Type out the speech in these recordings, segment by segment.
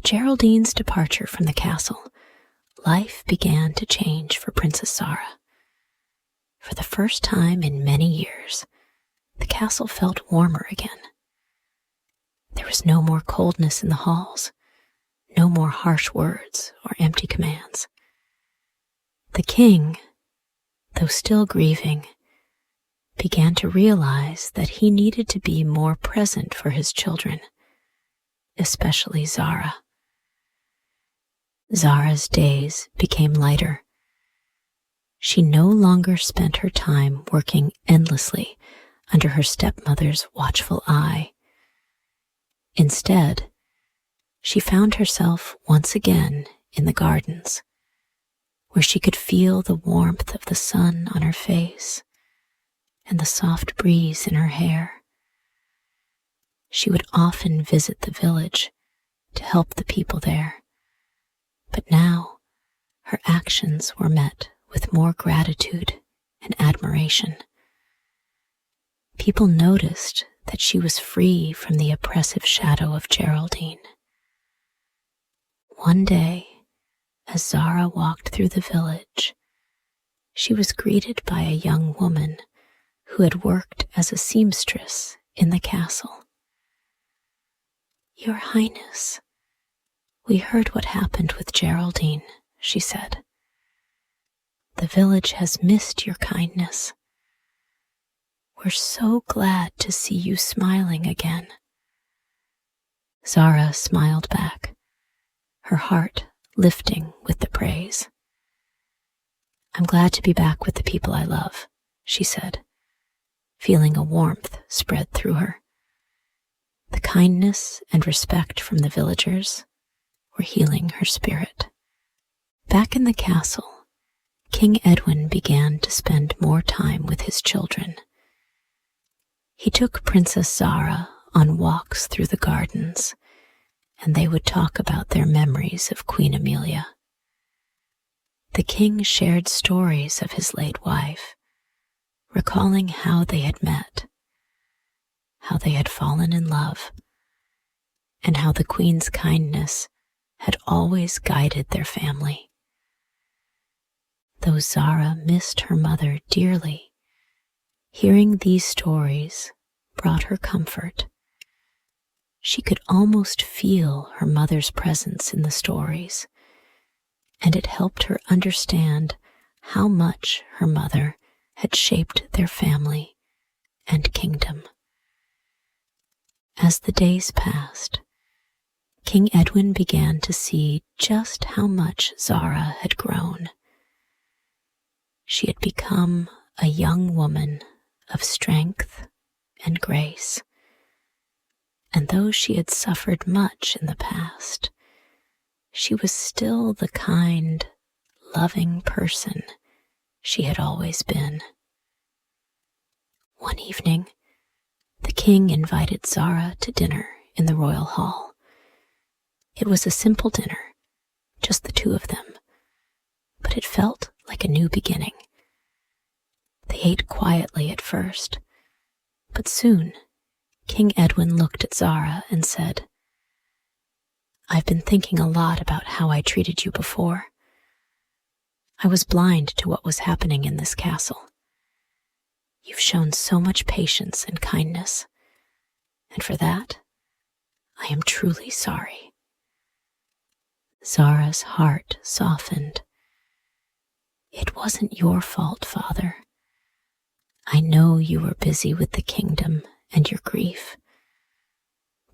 Geraldine's departure from the castle, life began to change for Princess Zara. For the first time in many years, the castle felt warmer again. There was no more coldness in the halls, no more harsh words or empty commands. The king, though still grieving, began to realize that he needed to be more present for his children, especially Zara. Zara's days became lighter. She no longer spent her time working endlessly under her stepmother's watchful eye. Instead, she found herself once again in the gardens, where she could feel the warmth of the sun on her face and the soft breeze in her hair. She would often visit the village to help the people there, but now her actions were met with more gratitude and admiration. People noticed that she was free from the oppressive shadow of Geraldine. One day, as Zara walked through the village, she was greeted by a young woman who had worked as a seamstress in the castle. "Your Highness, we heard what happened with Geraldine," she said. "The village has missed your kindness. We're so glad to see you smiling again." Zara smiled back, her heart lifting with the praise. "I'm glad to be back with the people I love," she said, feeling a warmth spread through her. The kindness and respect from the villagers were healing her spirit. Back in the castle, King Edwin began to spend more time with his children. He took Princess Zara on walks through the gardens, and they would talk about their memories of Queen Amelia. The king shared stories of his late wife, recalling how they had met, how they had fallen in love, and how the queen's kindness had always guided their family. Though Zara missed her mother dearly, hearing these stories brought her comfort. She could almost feel her mother's presence in the stories, and it helped her understand how much her mother had shaped their family and kingdom. As the days passed, King Edwin began to see just how much Zara had grown. She had become a young woman of strength and grace, and though she had suffered much in the past, she was still the kind, loving person she had always been. One evening, the king invited Zara to dinner in the royal hall. It was a simple dinner, just the two of them, but it felt like a new beginning. They ate quietly at first, but soon King Edwin looked at Zara and said, "I've been thinking a lot about how I treated you before. I was blind to what was happening in this castle. You've shown so much patience and kindness, and for that, I am truly sorry." Zara's heart softened. "It wasn't your fault, Father. I know you were busy with the kingdom and your grief,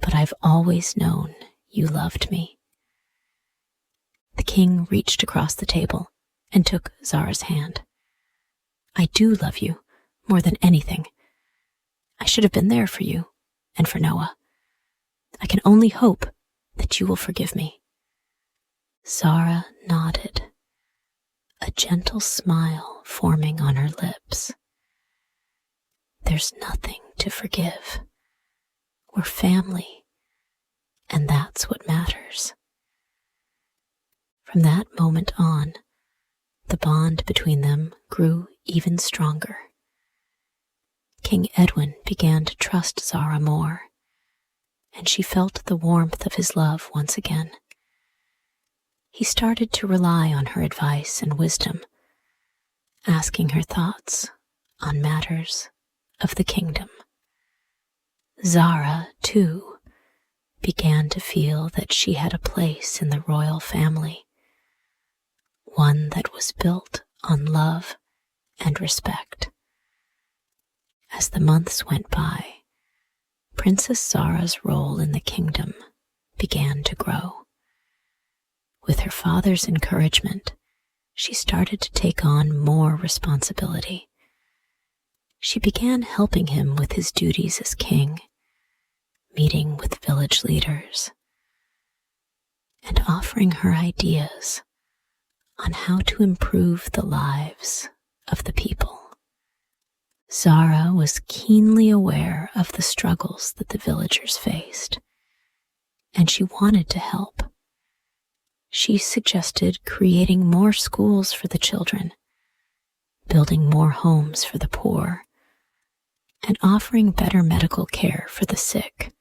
but I've always known you loved me." The king reached across the table and took Zara's hand. "I do love you more than anything. I should have been there for you and for Noah. I can only hope that you will forgive me." Zara nodded, a gentle smile forming on her lips. "There's nothing to forgive. We're family, and that's what matters." From that moment on, the bond between them grew even stronger. King Edwin began to trust Zara more, and she felt the warmth of his love once again. He started to rely on her advice and wisdom, asking her thoughts on matters of the kingdom. Zara, too, began to feel that she had a place in the royal family, one that was built on love and respect. As the months went by, Princess Zara's role in the kingdom began to grow. With her father's encouragement, she started to take on more responsibility. She began helping him with his duties as king, meeting with village leaders, and offering her ideas on how to improve the lives of the people. Zara was keenly aware of the struggles that the villagers faced, and she wanted to help. She suggested creating more schools for the children, building more homes for the poor, and offering better medical care for the sick.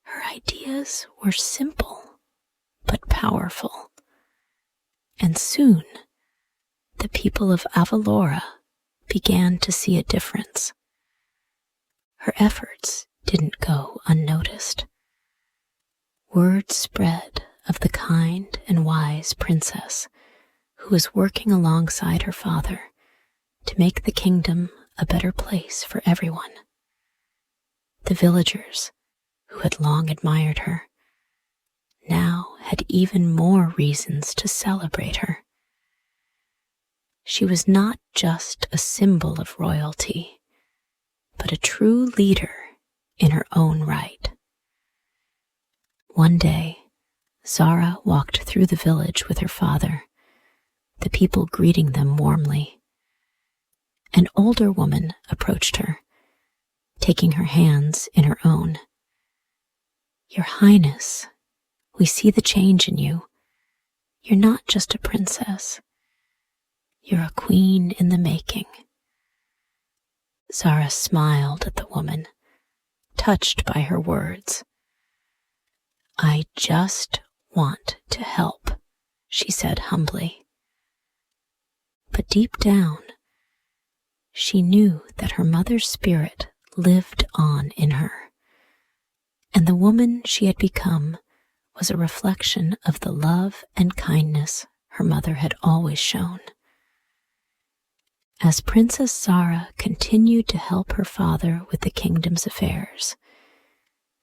Her ideas were simple but powerful, and soon the people of Avalora began to see a difference. Her efforts didn't go unnoticed. Word spread of the kind and wise princess who was working alongside her father to make the kingdom a better place for everyone. The villagers, who had long admired her, now had even more reasons to celebrate her. She was not just a symbol of royalty, but a true leader in her own right. One day, Zara walked through the village with her father, the people greeting them warmly. An older woman approached her, taking her hands in her own. "Your Highness, we see the change in you. You're not just a princess. You're a queen in the making." Zara smiled at the woman, touched by her words. "I just want to help," she said humbly. But deep down, she knew that her mother's spirit lived on in her, and the woman she had become was a reflection of the love and kindness her mother had always shown. As Princess Zara continued to help her father with the kingdom's affairs,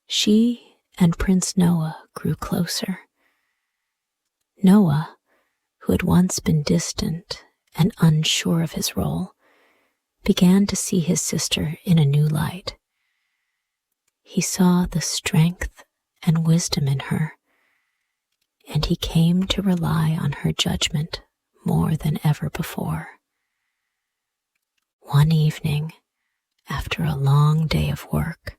she and Prince Noah grew closer. Noah, who had once been distant and unsure of his role, began to see his sister in a new light. He saw the strength and wisdom in her, and he came to rely on her judgment more than ever before. One evening, after a long day of work,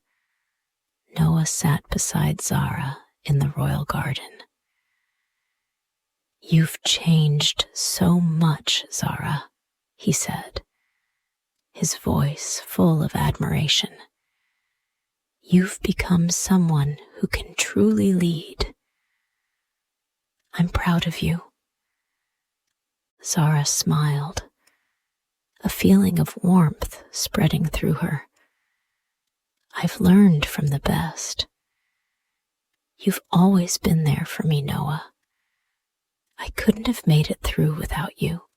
Noah sat beside Zara in the royal garden. "You've changed so much, Zara," he said, his voice full of admiration. "You've become someone who can truly lead. I'm proud of you." Zara smiled, a feeling of warmth spreading through her. "I've learned from the best. You've always been there for me, Noah. I couldn't have made it through without you."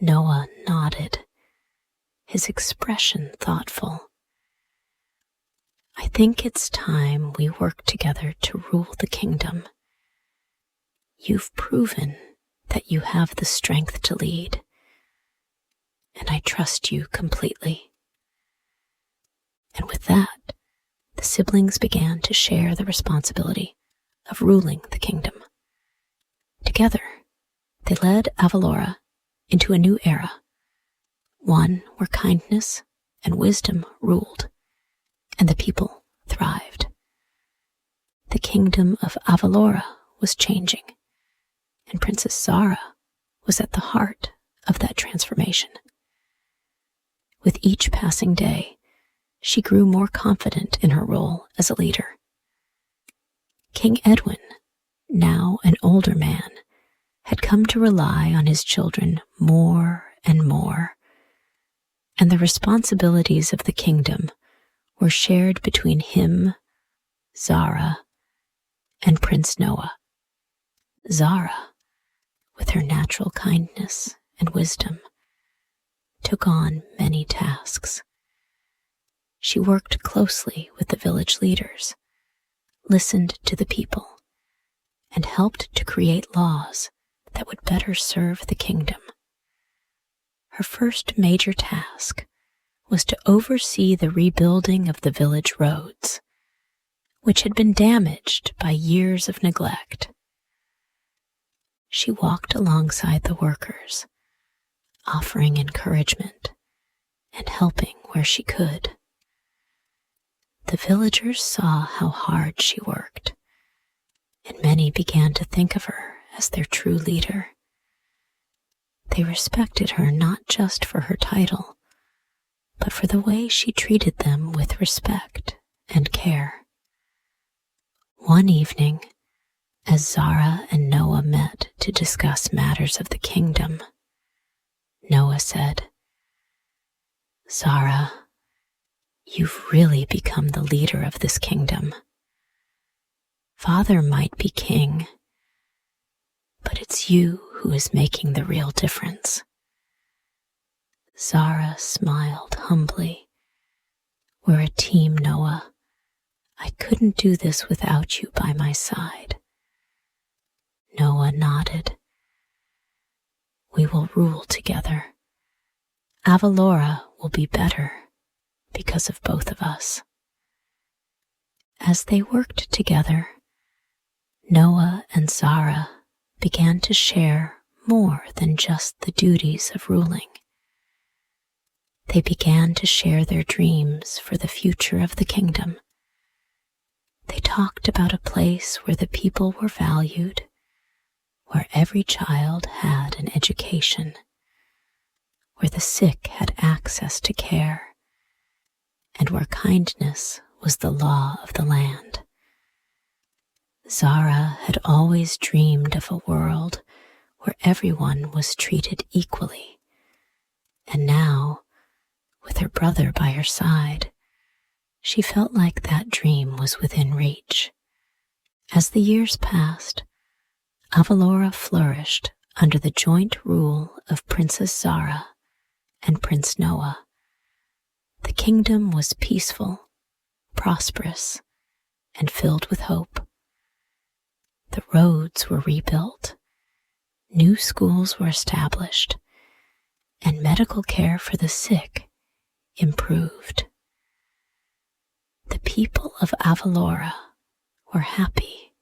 Noah nodded, his expression thoughtful. "I think it's time we work together to rule the kingdom. You've proven that you have the strength to lead, and I trust you completely." And with that, the siblings began to share the responsibility of ruling the kingdom. Together, they led Avalora into a new era, one where kindness and wisdom ruled, and the people thrived. The kingdom of Avalora was changing, and Princess Zara was at the heart of that transformation. With each passing day, she grew more confident in her role as a leader. King Edwin, now an older man, had come to rely on his children more and more, and the responsibilities of the kingdom were shared between him, Zara, and Prince Noah. Zara, with her natural kindness and wisdom, took on many tasks. She worked closely with the village leaders, listened to the people, and helped to create laws that would better serve the kingdom. Her first major task was to oversee the rebuilding of the village roads, which had been damaged by years of neglect. She walked alongside the workers, offering encouragement and helping where she could. The villagers saw how hard she worked, and many began to think of her as their true leader. They respected her not just for her title, but for the way she treated them with respect and care. One evening, as Zara and Noah met to discuss matters of the kingdom, Noah said, "Zara, you've really become the leader of this kingdom. Father might be king, but it's you who is making the real difference." Zara smiled humbly. "We're a team, Noah. I couldn't do this without you by my side." Noah nodded. "We will rule together. Avalora will be better because of both of us." As they worked together, Noah and Zara began to share more than just the duties of ruling. They began to share their dreams for the future of the kingdom. They talked about a place where the people were valued, where every child had an education, where the sick had access to care, and where kindness was the law of the land. Zara had always dreamed of a world where everyone was treated equally, and now, with her brother by her side, she felt like that dream was within reach. As the years passed, Avalora flourished under the joint rule of Princess Zara and Prince Noah. The kingdom was peaceful, prosperous, and filled with hope. The roads were rebuilt, new schools were established, and medical care for the sick improved. The people of Avalora were happy,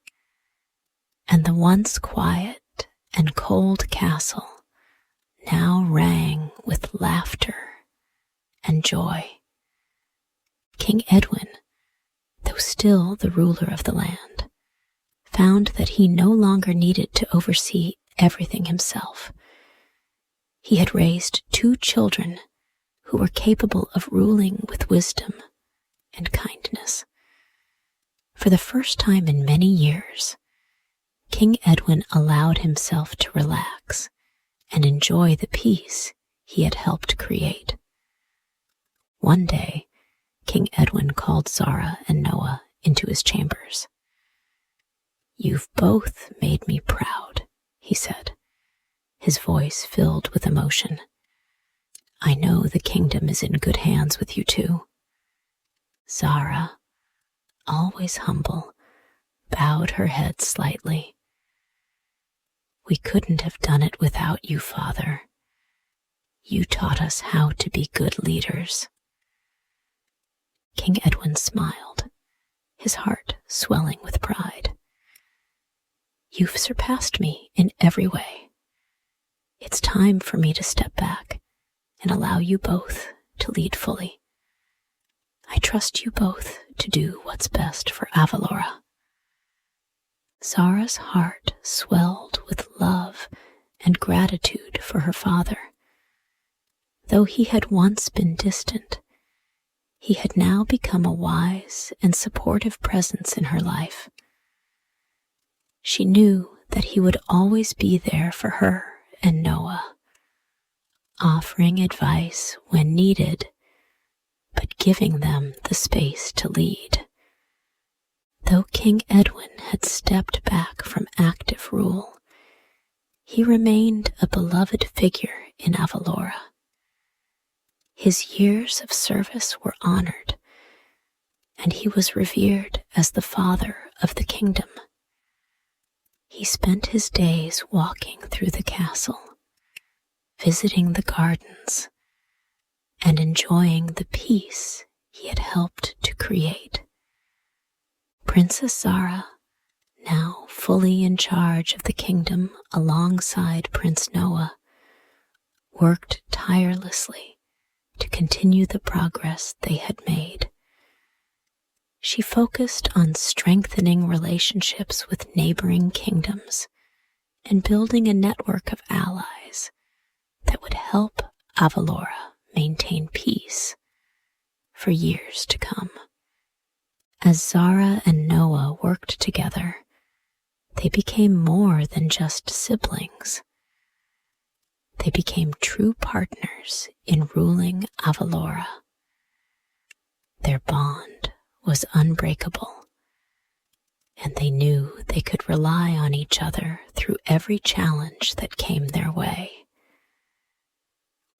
and the once quiet and cold castle now rang with laughter and joy. King Edwin, though still the ruler of the land, found that he no longer needed to oversee everything himself. He had raised 2 children who were capable of ruling with wisdom and kindness. For the first time in many years, King Edwin allowed himself to relax and enjoy the peace he had helped create. One day, King Edwin called Zara and Noah into his chambers. "You've both made me proud," he said, his voice filled with emotion. "I know the kingdom is in good hands with you two." Zara, always humble, bowed her head slightly. "We couldn't have done it without you, Father. You taught us how to be good leaders." King Edwin smiled, his heart swelling with pride. "You've surpassed me in every way. It's time for me to step back and allow you both to lead fully. I trust you both to do what's best for Avalora." Zara's heart swelled with love and gratitude for her father. Though he had once been distant, he had now become a wise and supportive presence in her life. She knew that he would always be there for her and Noah, offering advice when needed, but giving them the space to lead. Though King Edwin had stepped back from active rule, he remained a beloved figure in Avalora. His years of service were honored, and he was revered as the father of the kingdom. He spent his days walking through the castle, visiting the gardens, and enjoying the peace he had helped to create. Princess Zara, now fully in charge of the kingdom alongside Prince Noah, worked tirelessly to continue the progress they had made. She focused on strengthening relationships with neighboring kingdoms and building a network of allies that would help Avalora maintain peace for years to come. As Zara and Noah worked together, they became more than just siblings. They became true partners in ruling Avalora. Their bond was unbreakable, and they knew they could rely on each other through every challenge that came their way.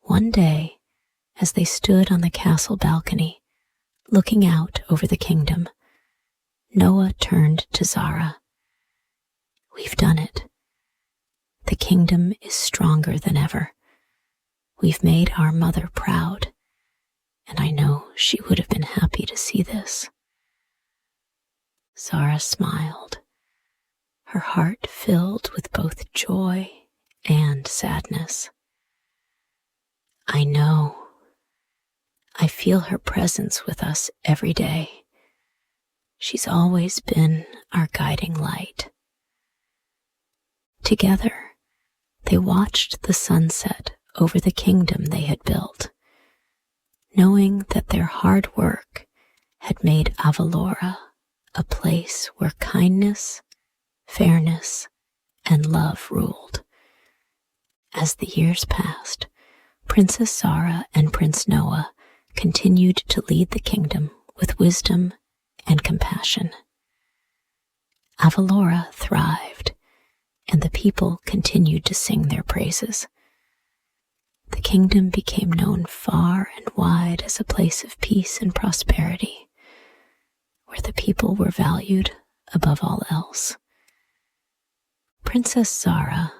One day, as they stood on the castle balcony, looking out over the kingdom, Noah turned to Zara. "We've done it. The kingdom is stronger than ever. We've made our mother proud, and I know she would have been happy to see this." Zara smiled, her heart filled with both joy and sadness. "I know. I feel her presence with us every day. She's always been our guiding light." Together, they watched the sunset over the kingdom they had built, knowing that their hard work had made Avalora a place where kindness, fairness, and love ruled. As the years passed, Princess Zara and Prince Noah continued to lead the kingdom with wisdom and compassion. Avalora thrived, and the people continued to sing their praises. The kingdom became known far and wide as a place of peace and prosperity, where the people were valued above all else. Princess Zara,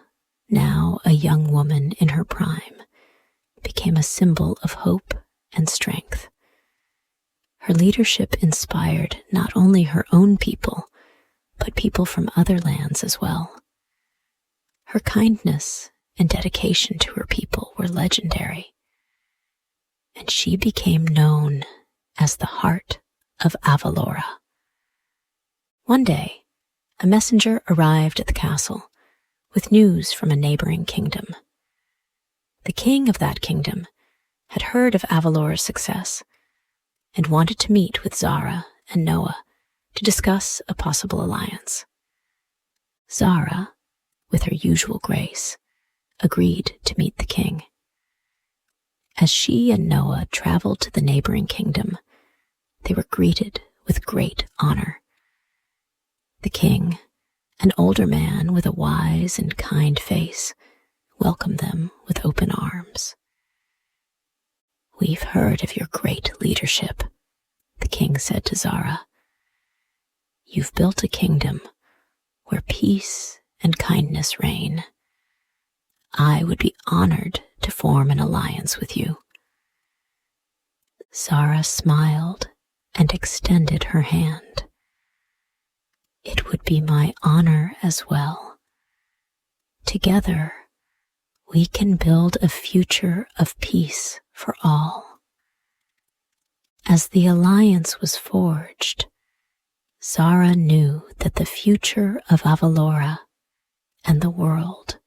now a young woman in her prime, became a symbol of hope and strength. Her leadership inspired not only her own people, but people from other lands as well. Her kindness and dedication to her people were legendary, and she became known as the heart of Avalora. One day, a messenger arrived at the castle with news from a neighboring kingdom. The king of that kingdom had heard of Avalora's success and wanted to meet with Zara and Noah to discuss a possible alliance. Zara, with her usual grace, agreed to meet the king. As she and Noah traveled to the neighboring kingdom, they were greeted with great honor. The king, an older man with a wise and kind face, welcomed them with open arms. "We've heard of your great leadership," the king said to Zara. "You've built a kingdom where peace and kindness reign. I would be honored to form an alliance with you." Zara smiled and extended her hand. "It would be my honor as well. Together, we can build a future of peace for all." As the alliance was forged, Zara knew that the future of Avalora and the world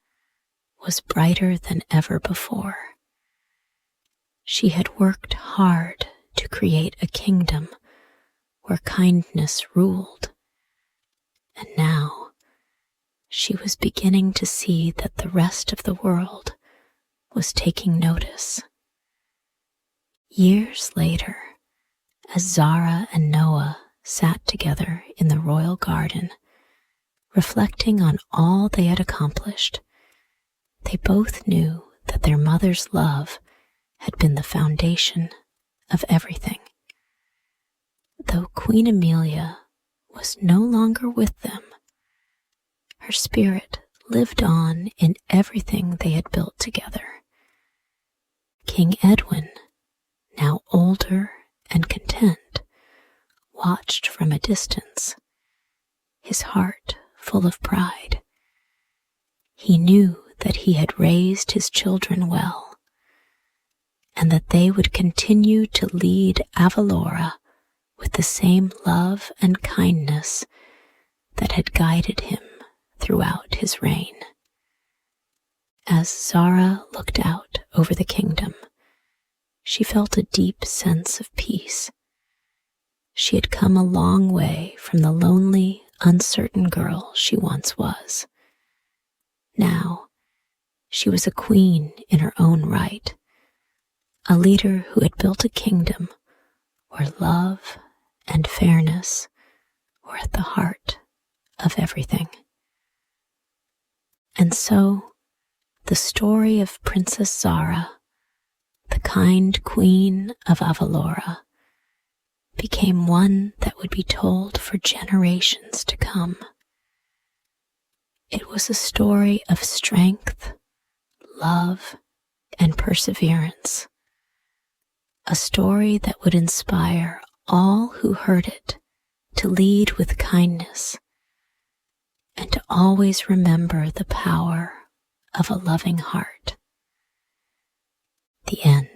was brighter than ever before. She had worked hard to create a kingdom where kindness ruled, and now she was beginning to see that the rest of the world was taking notice. Years later, as Zara and Noah sat together in the royal garden, reflecting on all they had accomplished, they both knew that their mother's love had been the foundation of everything. Though Queen Amelia was no longer with them, her spirit lived on in everything they had built together. King Edwin, now older and content, watched from a distance, his heart full of pride. He knew that he had raised his children well, and that they would continue to lead Avalora with the same love and kindness that had guided him throughout his reign. As Zara looked out over the kingdom, she felt a deep sense of peace. She had come a long way from the lonely, uncertain girl she once was. Now, she was a queen in her own right, a leader who had built a kingdom where love and fairness were at the heart of everything. And so, the story of Princess Zara, the kind queen of Avalora, became one that would be told for generations to come. It was a story of strength, love, and perseverance, a story that would inspire all who heard it to lead with kindness and to always remember the power of a loving heart. The end.